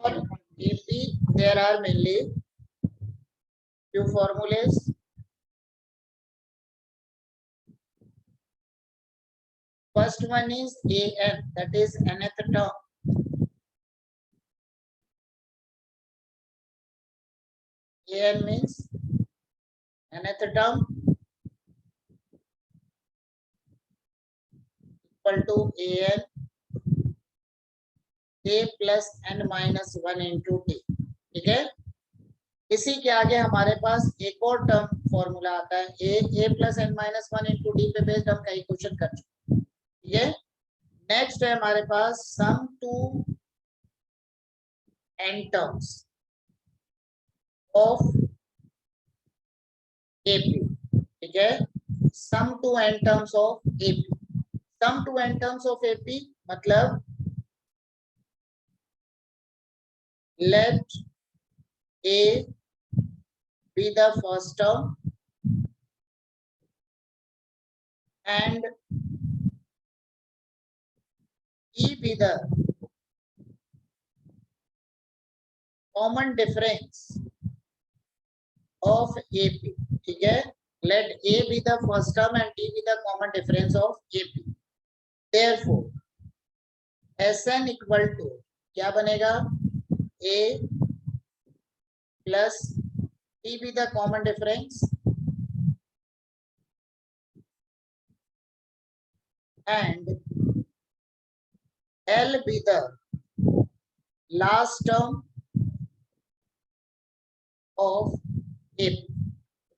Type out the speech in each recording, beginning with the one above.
For AP, there are mainly few formulas. First one is AN, that is nth term. AN means nth term equal to AN A plus n minus 1 into D. ठीक है, इसी के आगे हमारे पास एक और term formula आता है A plus N minus 1 into D पे बेस्ड हम कई क्वेश्चन कर चुके हैं. ठीक है, नेक्स्ट है हमारे पास sum to N terms of AP. ठीक है, sum to N terms of AP. Sum to N terms of AP मतलब let A be the first term and E be the common difference of AP. ठीक है, let A be the first term and D be the common difference of AP. Therefore, Sn equal to क्या बनेगा, A plus T be the common difference and L be the last term of A.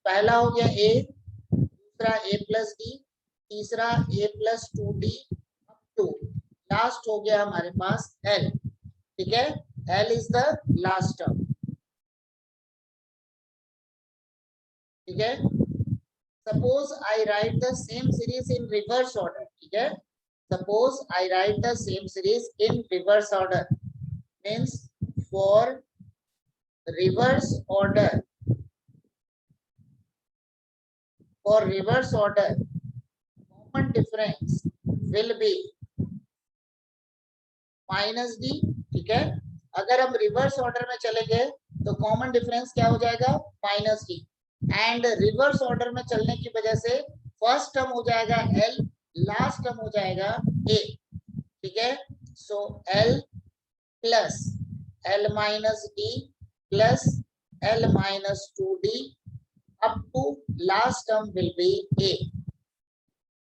पहला हो गया A, दूसरा A plus D, तीसरा A plus 2D up to last हो गया हमारे पास L. ठीक है, L is the last term. ठीक है, suppose I write the same series in reverse order. ठीक है, suppose I write the same series in reverse order means for reverse order, common difference will be minus D. ठीक है, अगर हम reverse order में चलेंगे तो कॉमन डिफरेंस क्या हो जाएगा, minus D. And reverse order में चलने की वजह से फर्स्ट टर्म हो जाएगा L, लास्ट टर्म हो जाएगा A. ठीक है, सो L plus L minus D plus L minus 2D up to last term will be A.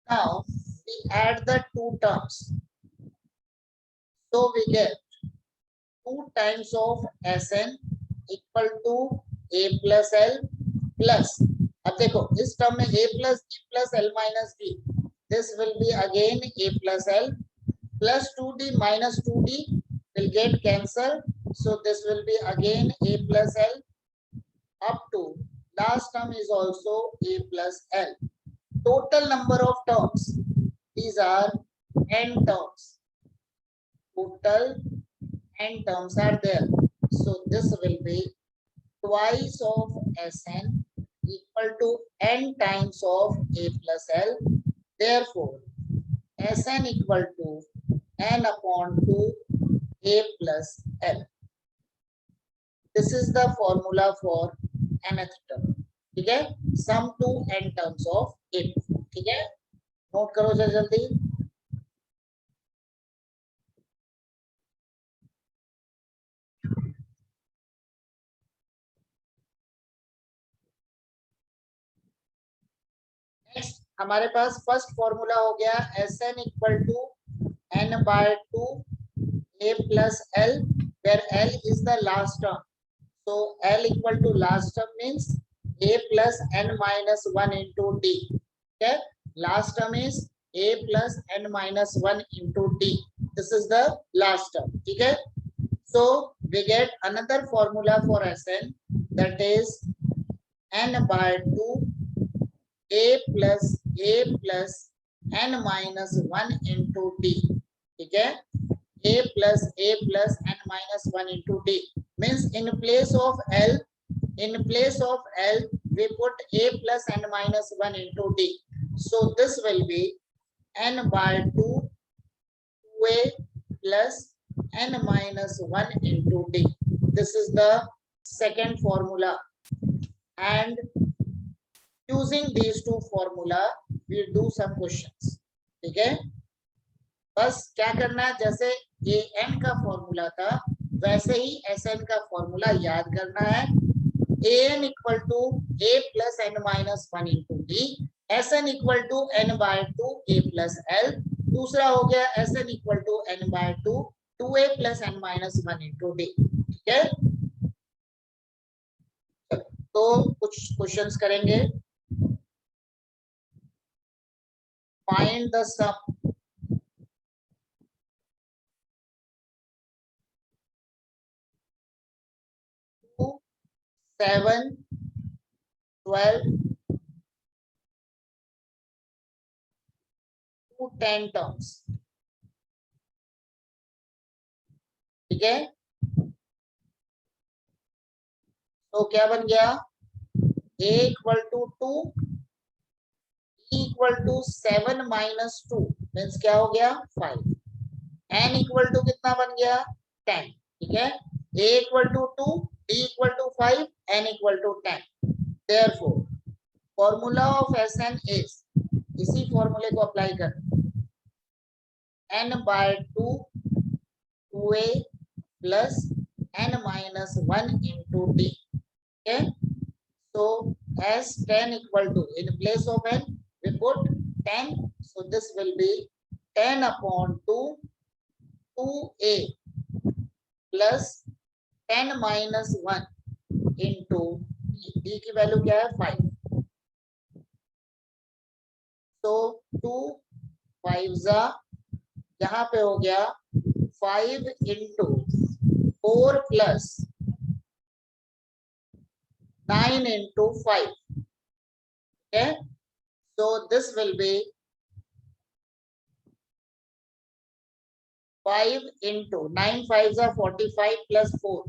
Now we add the two terms, so we get 2 times of Sn equal to A plus L plus, अब देखो इस term में A plus D plus L minus D, this will be again A plus L plus 2D minus 2D will get cancelled, so this will be again A plus L up to last term is also A plus L. Total number of terms, these are n terms. Total n terms are there, so this will be twice of Sn equal to n times of A plus L. Therefore, Sn equal to n upon 2 A plus L. This is the formula for nth term. ठीक है, sum to n terms of A. ठीक है, note करो जल्दी. Next हमारे पास first formula हो गया Sn equal to n by 2 A plus L, where L is the last term. So L equal to last term means A plus n minus 1 into D. Okay, last term is A plus n minus 1 into D. This is the last term. Okay, so we get another formula for Sn, that is n by 2 A plus n minus 1 into D. ठीक है, A plus n minus 1 into D means in place of L we put A plus n minus 1 into D. So this will be n by 2 2A plus n minus 1 into d. This is the second formula, and using these two formula we'll do some questions. ठीक है, बस क्या करना है, जैसे ये n का formula था वैसे ही Sn का फॉर्मूला याद करना है. An equal to a plus n minus 1 into d, Sn equal to n by 2 a plus l. दूसरा हो गया Sn equal to n by 2 2a plus n minus 1 into d. ठीक है, तो कुछ क्वेश्चंस करेंगे. Find the sum 7, 12 to 10 terms. ठीक है, तो क्या बन गया, a equal to 2, e equal to 7 minus 2 means क्या हो गया 5, n इक्वल टू कितना बन गया 10. ठीक है, a equal to 2, d equal to 5, n equal to 10. Therefore, formula of Sn is, इसी फॉर्मूले को अप्लाई कर, n by 2 2a plus n minus 1 into d. Okay, so as 10 equal to, in place of n we put 10, so this will be 10 upon 2 2a plus 10 minus 1 into d की value क्या है 5. तो 2 5 यहाँ पे हो गया 5 into 4 plus 9 into 5. Okay, so this will be 5 into 9 5s are 45 plus 4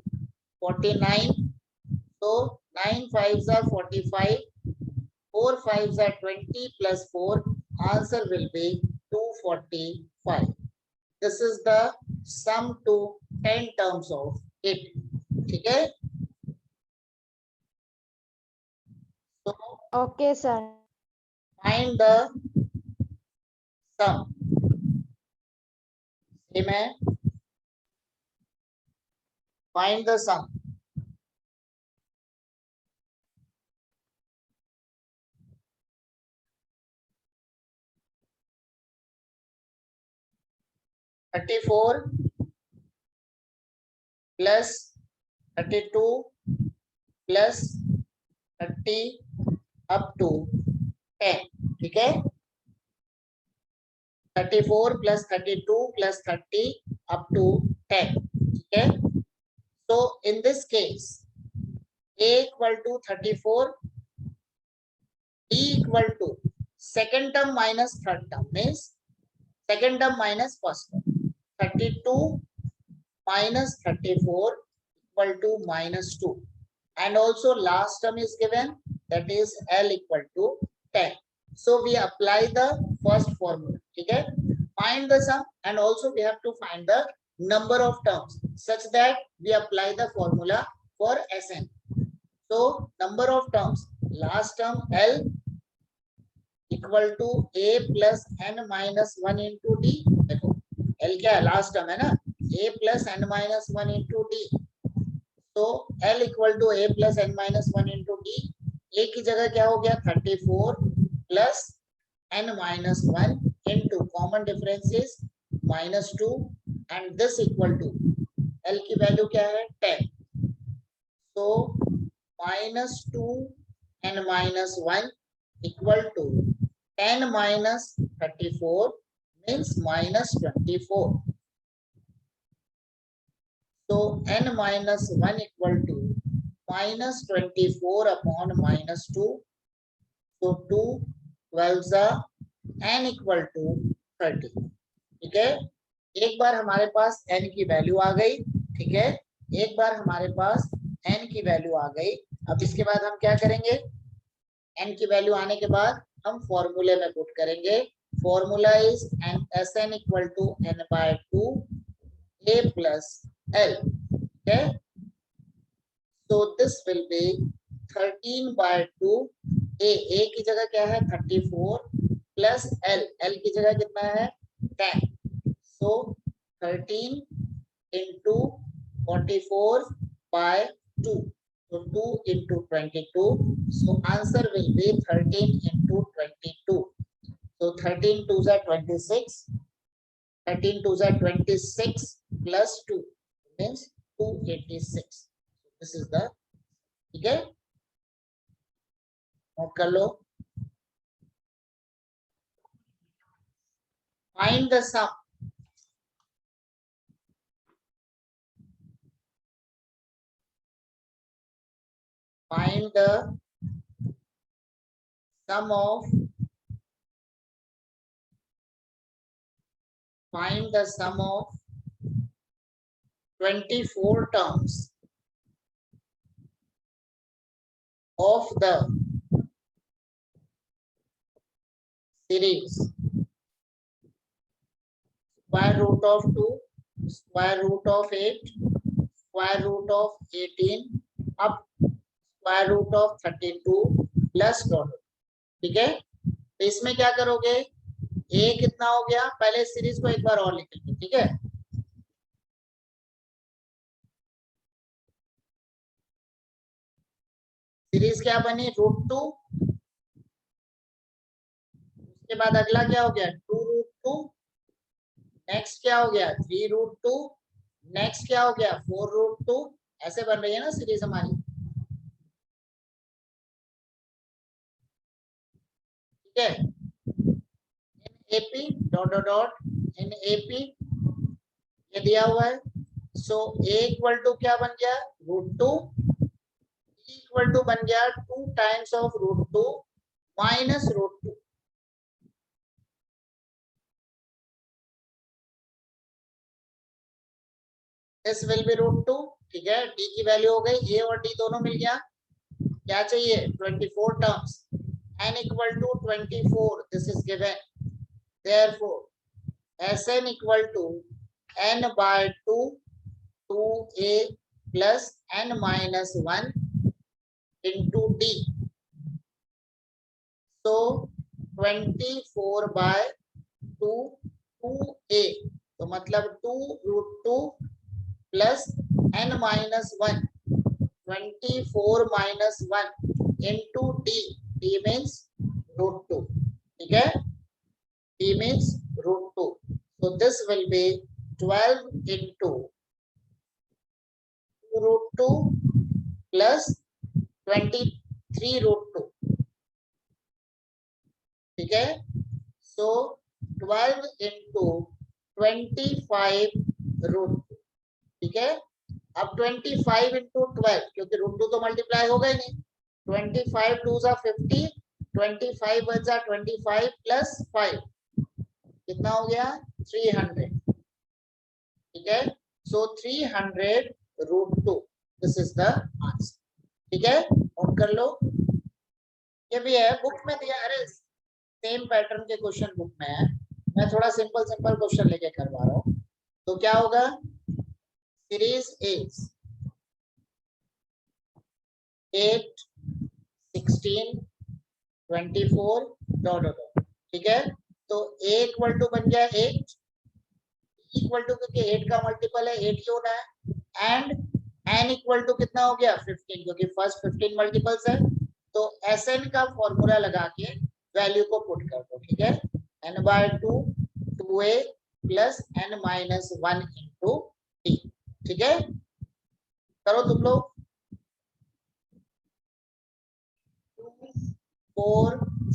49. So 9 5s are 45, 4 5s are 20 plus 4. Answer will be 245. This is the sum to 10 terms of it. ठीक है, so Okay, sir. find the sum. Same है, find the sum. $34 plus 32 plus 30 up to 10. ठीक है, 34 plus 32 plus 30 up to 10. ठीक है, so in this case a equal to 34, d equal to second term minus third term means second term minus first term. 32 minus 34 equal to minus 2, and also last term is given, that is L equal to 10. So we apply the first formula. ठीक है, find the sum, and also we have to find the number of terms such that we apply the formula for Sn. So number of terms, last term L equal to a plus n minus 1 into d. देखो L क्या है, last term है ना, a plus n minus 1 into d. तो L equal to a plus n minus 1 into d. a की जगह क्या हो गया 34 plus n minus 1 into common difference is minus 2, and this equal to L की value क्या है 10. So minus 2 n minus 1 equal to 10 minus 34 means minus 24. So n minus 1 equal to minus 24 upon minus 2. So 2 12s are n equal to 30. ठीक है, एक बार हमारे पास n की value आ गई. ठीक है, एक बार हमारे पास n की वैल्यू आ गई. अब इसके बाद हम क्या करेंगे, n की वैल्यू आने के बाद हम फॉर्मूले में पुट करेंगे. Formula is Sn equal to n by 2 a plus l. Okay, so this will be 13 by 2 a की जगह क्या है 34 प्लस l की जगह कितना है 10. So 13 into 44 by 2. So 2 into 22. So answer will be 13 into 22. So 13 2s are 26. 13 2s are 26 plus 2 means 286. This is the, ठीक है, नोट कर लो. Find the sum. Find the sum of, find the sum of 24 terms of the series square root of 2, square root of 8, square root of 18 up square root of 32 plus dot. ठीक है, तो इसमें क्या करोगे, a कितना हो गया, पहले सीरीज को एक बार और लिख लेंगे. ठीक है, सीरीज क्या बनी √2, उसके बाद अगला क्या हो गया 2√2, नेक्स्ट क्या हो गया 3√2, नेक्स्ट क्या हो गया 4√2. ऐसे बन रही है ना सीरीज हमारी. ठीक है, AP dot dot dot in AP ये दिया हुआ है. सो a इक्वल टू क्या बन गया √2, इक्वल टू बन गया 2 times of √2 minus √2. This will be √2. ठीक है, d की वैल्यू हो गई, a और d दोनों मिल गया. क्या चाहिए 24 terms, n equal to 24. This is given. Therefore Sn equal to n by 2 2a plus n minus 1 into d. So 24 by 2 2a, तो मतलब 2√2 plus n minus 1 24 minus 1 into d. d means √2. ठीक है, d means √2. So this will be 12 into 2√2 plus 23√2. ठीक है, so 12 into 25√2. ठीक है, अब 25 into 12 क्योंकि √2 तो मल्टीप्लाई होगा ही नहीं. 25 2s are 50, 25 1s are 25 plus 5 कितना हो गया 300. ठीक है, सो 300√2. This is the answer. ठीक है, नोट कर लो. ये भी है बुक में दिया, अरे सेम पैटर्न के क्वेश्चन बुक में है, मैं थोड़ा सिंपल सिंपल क्वेश्चन लेके करवा रहा हूँ. तो क्या होगा, सीरीज इज 8 16 24 डॉट डॉट. ठीक है, तो a इक्वल टू बन गया 8 इक्वल टू, क्योंकि 8 का मल्टीपल है 8 ही होना है, एंड n इक्वल टू कितना हो गया 15, क्योंकि फर्स्ट 15 मल्टीपल्स है. तो Sn का फॉर्मूला लगा के वैल्यू को पुट कर दो. ठीक है, n by 2 2a plus n minus 1 into d. ठीक है, करो तुम लोग. 2 4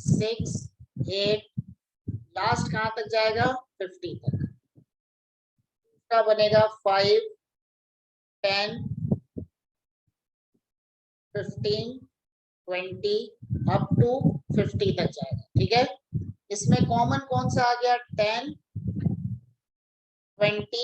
6 8 लास्ट कहां तक जाएगा 50 तक. का बनेगा 5 10 15 20 अप टू 50 तक जाएगा. ठीक है, इसमें कॉमन कौन सा आ गया 10 20